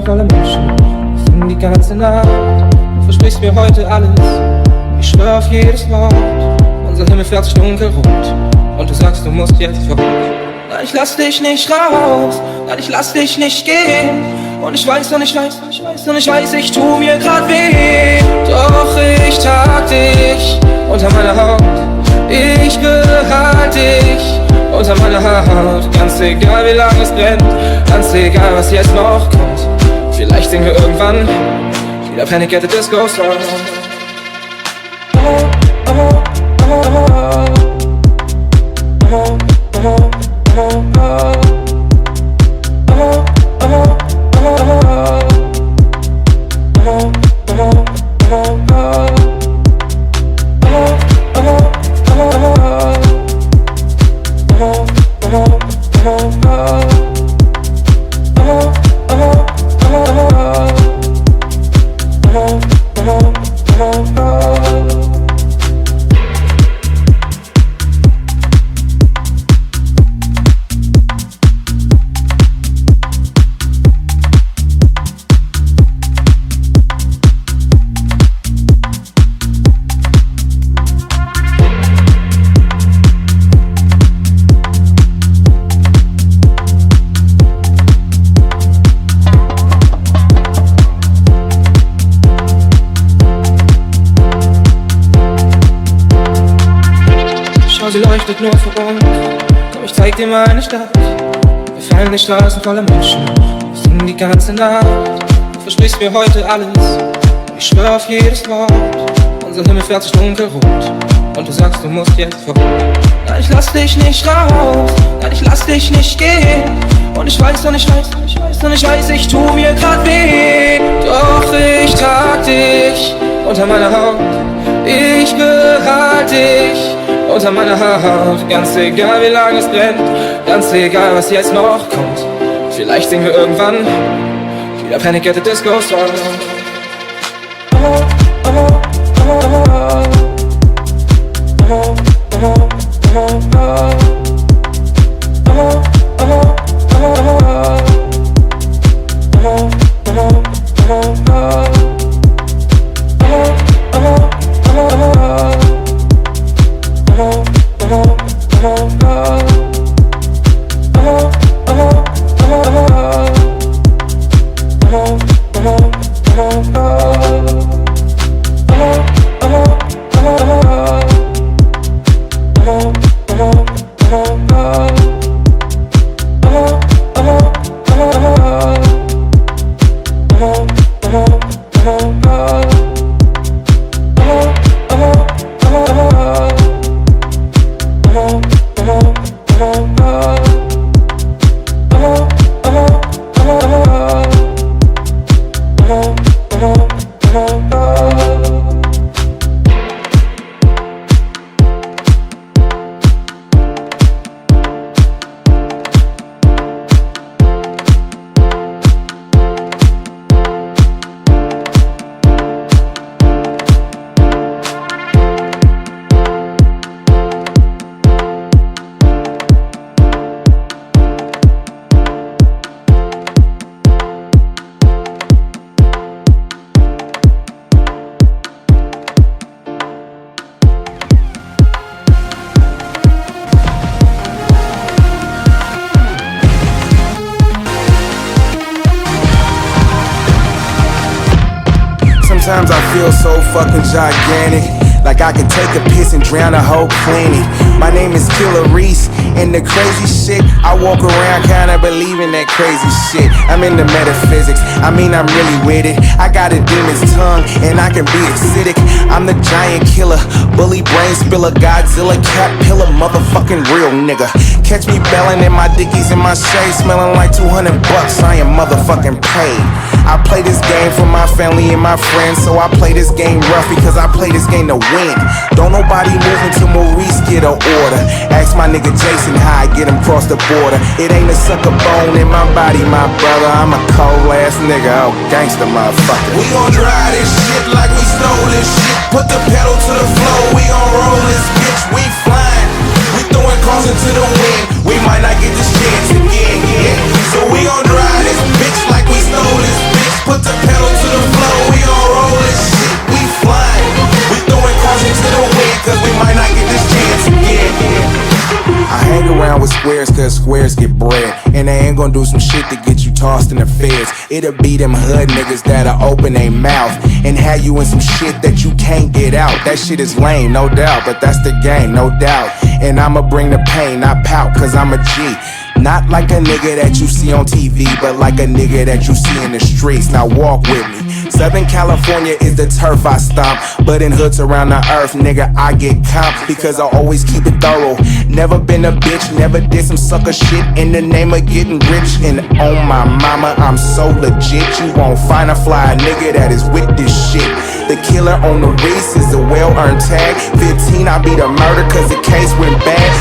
auf alle Menschen. Wir singen die ganze Nacht. Du versprichst mir heute alles. Ich schwör auf jedes Wort. Unser Himmel fährt sich dunkelrot. Und du sagst, du musst jetzt fort. Nein, ich lass dich nicht raus. Nein, ich lass dich nicht gehen. Und ich weiß, und ich weiß, und ich weiß, und ich weiß, ich tu mir grad weh. Doch ich trag dich unter meiner Haut. Ich behalte dich unter meiner Haut. Ganz egal wie lange es brennt, ganz egal was jetzt noch kommt. Vielleicht singen wir irgendwann wieder Panic at the Disco Song. Sie leuchtet nur für uns. Komm, ich zeig dir meine Stadt. Wir fallen die Straßen voller Menschen. Wir singen die ganze Nacht. Du versprichst mir heute alles. Ich schwör auf jedes Wort. Unser Himmel fährt sich dunkelrot. Und du sagst, du musst jetzt fort. Nein, ich lass dich nicht raus. Nein, ich lass dich nicht gehen. Und ich weiß, und ich weiß, und ich weiß, und ich weiß, ich tu mir grad weh. Doch ich trag dich unter meiner Haut. Ich behalte dich unter meiner Haut. Ganz egal wie lange es brennt, ganz egal was jetzt noch kommt. Vielleicht singen wir irgendwann wieder Panic at the Disco Song. Sometimes I feel so fucking gigantic, like I could take a piss and drown a whole planet. My name is Killer Reese, and the crazy shit, I walk around kinda believing that crazy shit. I'm into metaphysics, I mean I'm really with it. I got a demon's tongue, and I can be acidic. I'm the giant killer, bully brain spiller, Godzilla, cat pillar, motherfucking real nigga. Catch me bellin' in my dickies and my shade, smelling like $200, I am motherfucking paid. I play this game for my family and my friends, so I play this game rough because I play this game to win. Don't nobody move until Maurice get a order. Ask my nigga Jason how I get him cross the border. It ain't a sucker bone in my body, my brother. I'm a cold ass nigga, oh gangster motherfucker. We gon' drive this shit like we stole this shit. Put the pedal to the floor, we gon' roll this bitch. We flying, we throwing caution to the wind. We might not get this chance again, yeah. So we gon' drive this bitch like we stole this bitch. where squares get bread. And they ain't gonna do some shit to get you tossed in the feds. It'll be them hood niggas that'll open their mouth and have you in some shit that you can't get out. That shit is lame, no doubt, but that's the game, no doubt. And I'ma bring the pain, not pout, cause I'm a G. Not like a nigga that you see on TV, but like a nigga that you see in the streets. Now walk with me. Southern California is the turf I stomp, but in hoods around the earth, nigga, I get comped because I always keep it thorough. Never been a bitch, never did some sucker shit in the name of getting rich. And on my mama, I'm so legit. You won't find a fly nigga that is with this shit. The killer on the Reese is a well-earned tag. 15, I be the murder cause the case went bad.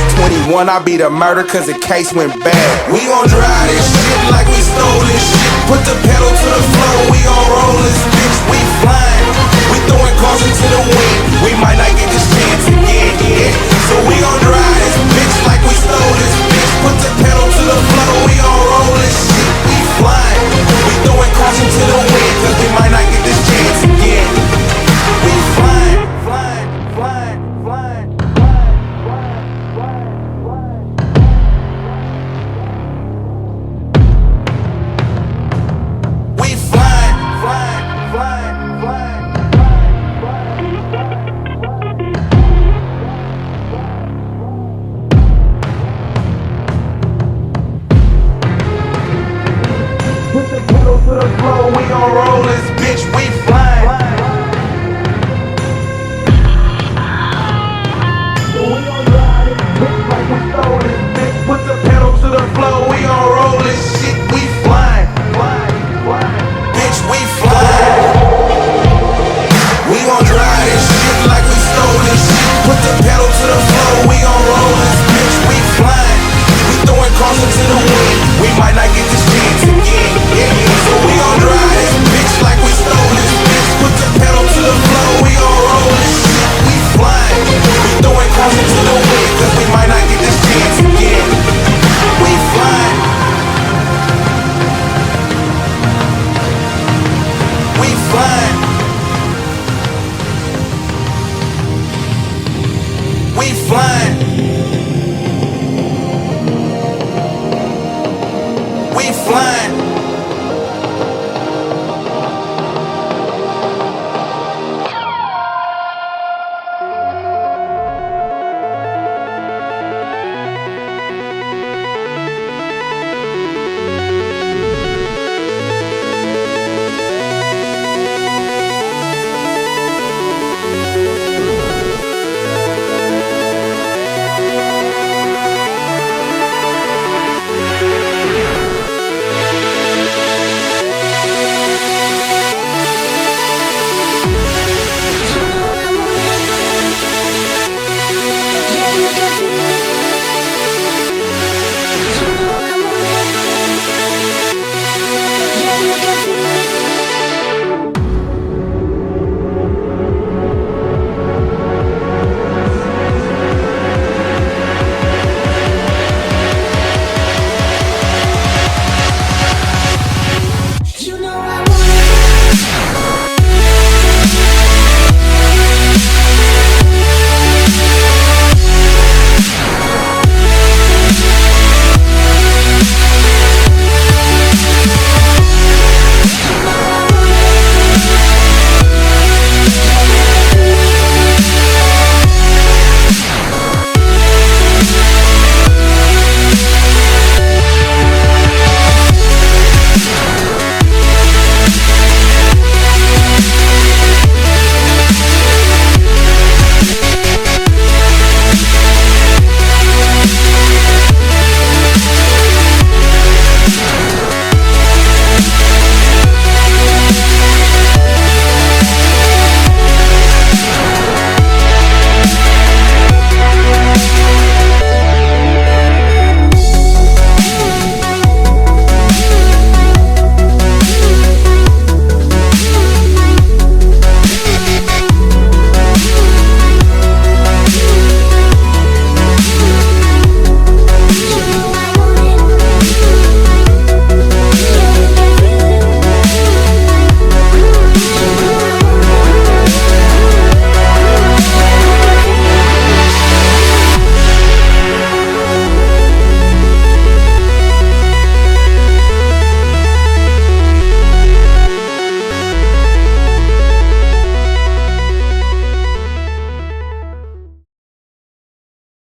21, I be the murder cause the case went bad. We gon' drive this shit like we stole this shit. Put the pedal to the floor, we gon' roll this bitch. We flying, we throwing caution to the wind. We might not get this chance again, yeah. So we gon' drive this bitch like we stole this bitch. Put the pedal to the floor, we gon' roll this shit. We flying, we throwing caution to the wind, cause we might not get this chance again. We flying, flying, flying, flying, we flying, flying, flying, flying. Put the pedal to the floor, we gon' roll this bitch, we flying. So we gon' drive this bitch like we stole this bitch. Put the pedal to the floor, we gon' roll this shit, we flying. Bitch, we